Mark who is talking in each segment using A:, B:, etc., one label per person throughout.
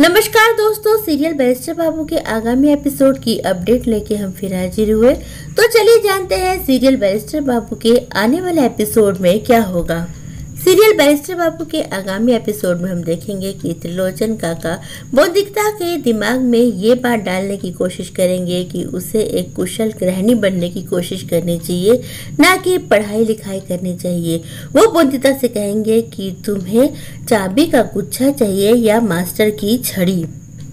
A: नमस्कार दोस्तों, serial barrister बाबू के आगामी एपिसोड की अपडेट लेके हम फिर हाजिर हुए। तो चलिए जानते हैं सीरियल बैरिस्टर बाबू के आने वाले एपिसोड में क्या होगा। सीरियल बैरिस्टर बाबू के आगामी एपिसोड में हम देखेंगे कि त्रिलोचन काका बौद्धिकता के दिमाग में ये बात डालने की कोशिश करेंगे कि उसे एक कुशल गृहिणी बनने की कोशिश करनी चाहिए, ना कि पढ़ाई लिखाई करनी चाहिए। वो बौद्धिकता से कहेंगे कि तुम्हें चाबी का गुच्छा चाहिए या मास्टर की छड़ी।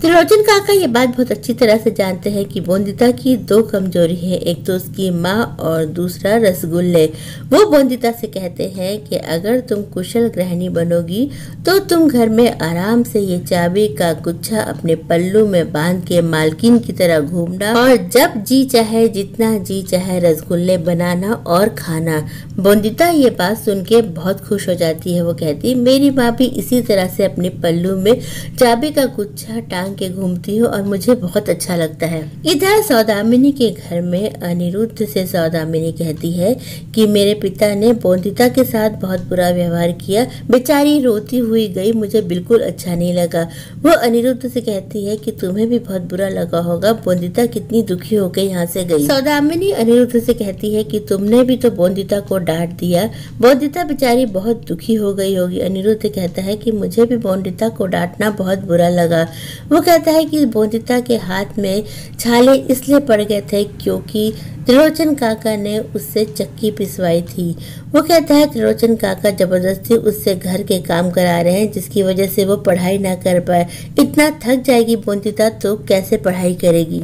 A: त्रिलोचन काका ये बात बहुत अच्छी तरह से जानते हैं कि बोंदिता की दो कमजोरी है, एक तो उसकी माँ और दूसरा रसगुल्ले। वो बोंदिता से कहते हैं कि अगर तुम कुशल गृहिणी बनोगी तो तुम घर में आराम से ये चाबी का गुच्छा अपने पल्लू में बांध के मालकिन की तरह घूमना और जब जी चाहे जितना जी चाहे रसगुल्ले बनाना और खाना। बोंदिता ये बात सुन के बहुत खुश हो जाती है। वो कहती मेरी माँ भी इसी तरह से अपने पल्लू में चाबी का गुच्छा के घूमती हूँ और मुझे बहुत अच्छा लगता है। इधर सौदामिनी के घर में अनिरुद्ध से सौदामिनी कहती है कि मेरे पिता ने बोंदिता के साथ बहुत बुरा व्यवहार किया, बेचारी रोती हुई गई, मुझे बिल्कुल अच्छा नहीं लगा। वो अनिरुद्ध से कहती है कि तुम्हें भी बहुत बुरा लगा होगा, बोंदिता कितनी दुखी होकर यहाँ से गई। सौदामिनी अनिरुद्ध से कहती है कि तुमने भी तो बोंदिता को डांट दिया, बोंदिता बेचारी बहुत दुखी हो गई होगी। अनिरुद्ध कहता है कि मुझे भी बोंदिता को डांटना बहुत बुरा लगा। वो कहता है कि बोंदिता के हाथ में छाले इसलिए पड़ गए थे क्योंकि त्रिलोचन काका ने उससे चक्की पिसवाई थी। वो कहता है त्रिलोचन काका जबरदस्ती उससे घर के काम करा रहे हैं, जिसकी वजह से वो पढ़ाई ना कर पाए। इतना थक जाएगी बोंदिता तो कैसे पढ़ाई करेगी।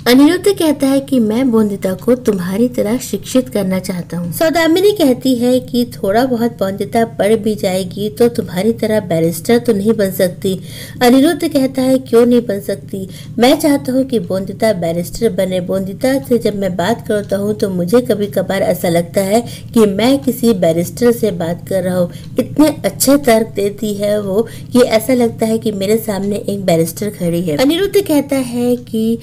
A: अनिरुद्ध कहता है कि मैं बोंदिता को तुम्हारी तरह शिक्षित करना चाहता हूँ। सौदामिनी कहती है कि थोड़ा बहुत बोंदिता पढ़ भी जाएगी तो तुम्हारी तरह बैरिस्टर तो नहीं बन सकती। अनिरुद्ध कहता है क्यों नहीं बन सकती, मैं चाहता हूँ कि बोंदिता बैरिस्टर बने। बोंदिता से जब मैं बात करता हूँ तो मुझे कभी कभार ऐसा लगता है कि मैं किसी बैरिस्टर से बात कर रहा हूँ। इतने अच्छे तर्क देती है वो कि ऐसा लगता है कि मेरे सामने एक बैरिस्टर खड़ी है। अनिरुद्ध कहता है कि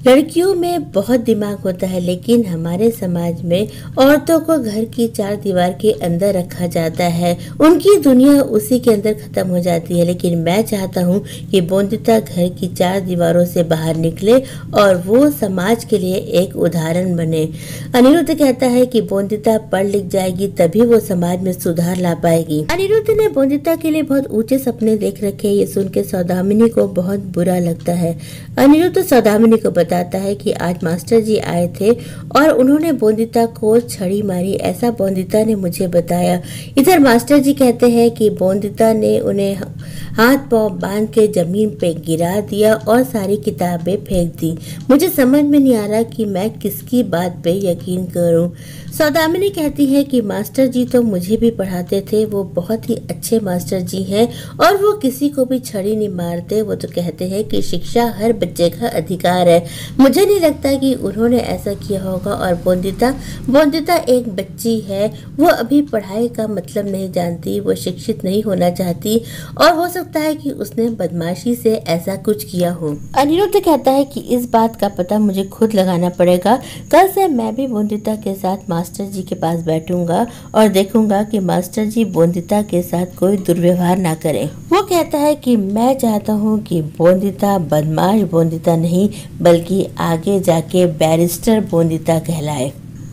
A: लड़कियों में बहुत दिमाग होता है, लेकिन हमारे समाज में औरतों को घर की चार दीवार के अंदर रखा जाता है, उनकी दुनिया उसी के अंदर खत्म हो जाती है। लेकिन मैं चाहता हूँ कि बोंदिता घर की चार दीवारों से बाहर निकले और वो समाज के लिए एक उदाहरण बने। अनिरुद्ध कहता है कि बोंदिता पढ़ लिख जाएगी तभी वो समाज में सुधार ला पाएगी। अनिरुद्ध ने बोंदिता के लिए बहुत ऊंचे सपने देख रखे। ये सुन के सौदामिनी को बहुत बुरा लगता है। अनिरुद्ध सौदामिनी को बताता है कि आज मास्टर जी आए थे और उन्होंने बोंदिता को छड़ी मारी, ऐसा बोंदिता ने मुझे बताया। इधर मास्टर जी कहते हैं कि बोंदिता ने उन्हें हाथ पांव बांध के जमीन पे गिरा दिया और सारी किताबें फेंक दी। मुझे समझ में नहीं आ रहा कि मैं किसकी बात पे यकीन करूं। सौदामिनी कहती है कि मास्टर जी तो मुझे भी पढ़ाते थे, वो बहुत ही अच्छे मास्टर जी हैं और वो किसी को भी छड़ी नहीं मारते। वो तो कहते हैं कि शिक्षा हर बच्चे का अधिकार है। मुझे नहीं लगता कि उन्होंने ऐसा किया होगा। और बोंदिता एक बच्ची है, वो अभी पढ़ाई का मतलब नहीं जानती, वो शिक्षित नहीं होना चाहती और हो सकता है कि उसने बदमाशी से ऐसा कुछ किया हो। अनिरुद्ध कहता है कि इस बात का पता मुझे खुद लगाना पड़ेगा। कल से मैं भी बोंदिता के साथ मास्टर जी के पास बैठूंगा और देखूंगा कि मास्टर जी बोंदिता के साथ कोई दुर्व्यवहार ना करें। वो कहता है कि मैं चाहता हूँ कि बोंदिता बदमाश बोंदिता नहीं बल्कि आगे जाके बैरिस्टर बोंदिता कहलाए।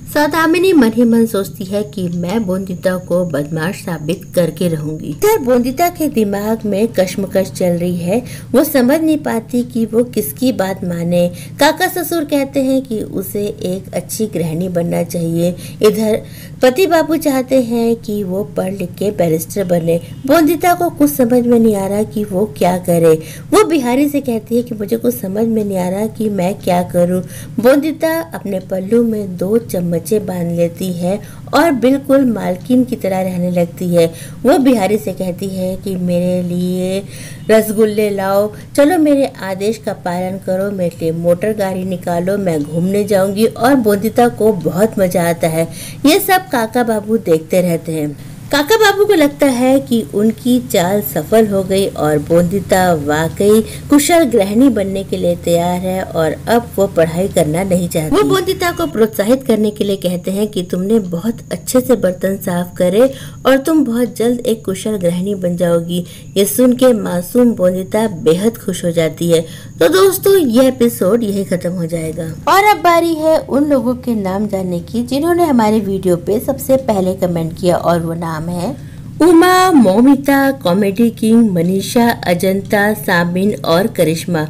A: सौदामिनी मन ही मन सोचती है कि मैं बोंदिता को बदमाश साबित करके रहूंगी। इधर बोंदिता के दिमाग में कश्मकश चल रही है, वो समझ नहीं पाती कि वो किसकी बात माने। काका ससुर कहते हैं कि उसे एक अच्छी गृहिणी बनना चाहिए। इधर पति बाबू चाहते हैं कि वो पढ़ लिख के बैरिस्टर बने। बोंदिता को कुछ समझ में नहीं आ रहा कि वो क्या करे। वो बिहारी से कहती है कि मुझे कुछ समझ में नहीं आ रहा कि मैं क्या करूं। बोंदिता अपने पल्लू में 2 चम्मचे बांध लेती है और बिल्कुल मालकिन की तरह रहने लगती है। वो बिहारी से कहती है कि मेरे लिए रसगुल्ले लाओ, चलो मेरे आदेश का पालन करो, मेरे लिए मोटर गाड़ी निकालो, मैं घूमने जाऊंगी। और बोंदिता को बहुत मजा आता है। ये सब काका बाबू देखते रहते हैं। काका बाबू को लगता है कि उनकी चाल सफल हो गई और बोंदिता वाकई कुशल गृहिणी बनने के लिए तैयार है और अब वो पढ़ाई करना नहीं चाहती। वो बोंदिता को प्रोत्साहित करने के लिए कहते हैं कि तुमने बहुत अच्छे से बर्तन साफ करे और तुम बहुत जल्द एक कुशल गृहिणी बन जाओगी। ये सुन के मासूम बोंदिता बेहद खुश हो जाती है। तो दोस्तों, यह एपिसोड यही खत्म हो जाएगा और अब बारी है उन लोगों के नाम जानने की जिन्होंने हमारे वीडियो पे सबसे पहले कमेंट किया, और वो नाम है उमा, मौमिता, कॉमेडी किंग, मनीषा, अजंता, साबिन और करिश्मा।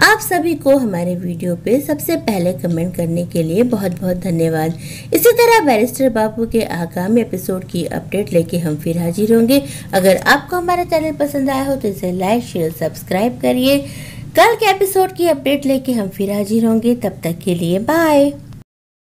A: आप सभी को हमारे वीडियो पे सबसे पहले कमेंट करने के लिए बहुत बहुत धन्यवाद। इसी तरह बैरिस्टर बाबू के आगामी एपिसोड की अपडेट लेके हम फिर हाजिर होंगे। अगर आपको हमारा चैनल पसंद आया हो तो इसे लाइक, शेयर, सब्सक्राइब करिए। कल के एपिसोड की अपडेट लेके हम फिर हाजिर होंगे। तब तक के लिए बाय।